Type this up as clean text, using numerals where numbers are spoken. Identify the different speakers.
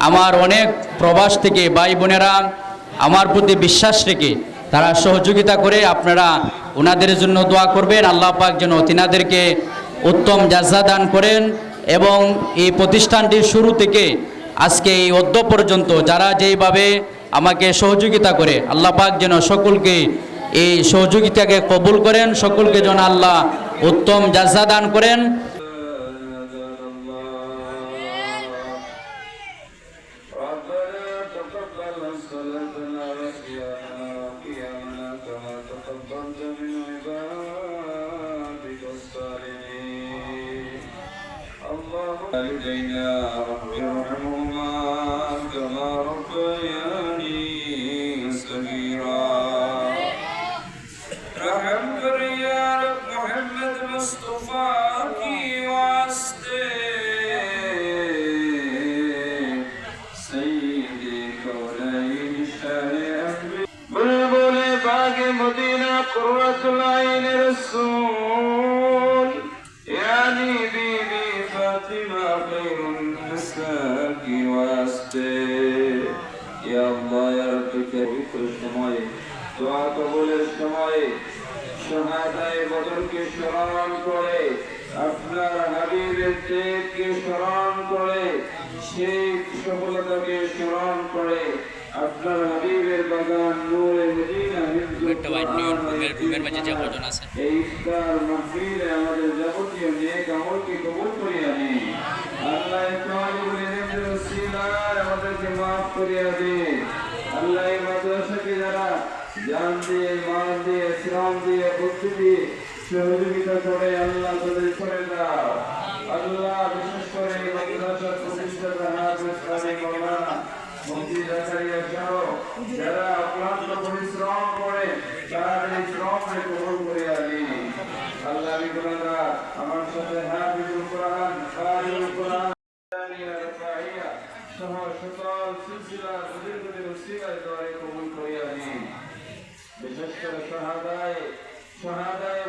Speaker 1: আমার অনেক প্রবাস থেকে ভাই বোনেরা আমার প্রতি বিশ্বাস রেখে তারা সহযোগিতা করে, আপনারা ওনাদের জন্য দোয়া করবেন। আল্লাহ পাক যেন তিনাদেরকে উত্তম জাযা দান করেন এবং এই প্রতিষ্ঠানটির শুরু থেকে আজকে এই অদ্য পর্যন্ত যারা যেইভাবে আমাকে সহযোগিতা করে, আল্লাহ পাক যেন সকলকে এই সহযোগিতাকে কবুল করেন, সকলকে যেন আল্লাহ উত্তম জাযা দান করেন।
Speaker 2: والدينا رب ارحمهما كما ربياني صغيرا رحم کر یا رب محمد مصطفیٰ کی واسطے سید کونین شاہ بلبل باغ مدینہ قرۃ العین رسول یعنی بیوی فاطمہ خیر النساء کی واسطے یا اللہ یا رب کے সময় দোয়া কবুলের সময় শাহাদায়ে বদরকে স্মরণ করে, আপনার হাবিবের তেজকে স্মরণ করে, সেই সফলতাকে স্মরণ করে, আপনার হাবিবের বাগান নূরে মদিনা এই ইফতার মাহফিলে আমাদের যাবতীয় নেক আমলকে কবুল করিয়া নিন। আল্লাহ তাআলার নির্দেশ ওসিলায় আমাদেরকে মাফ করিয়া দিন। আল্লাহ এই মাদ্রাসাকে যারা জান দিয়ে, মাল দিয়ে, শ্রম দিয়ে, বুদ্ধি দিয়ে সহযোগিতা করে, আল্লাহ তাদের করে দাও। আল্লাহ বিশেষ করে এই মাদ্রাসার প্রতিষ্ঠাতা হাফেজ কাজী মাওলানা মুফতি জাকারিয়া সহ যারা অক্লান্ত পরিশ্রম করে তাদের এই শ্রমকে কবুল করিয়া দিন। আল্লাহ বিগুণাগার আমার সাথে হাফিজুল কোরআন, কারিউল কোরআন, সহ সকল সিলসিলা বুজুর্গদের উসিলায় দোয়ায় কবুল করিয়া দিন। বিশেষ করে শাহাদায়ে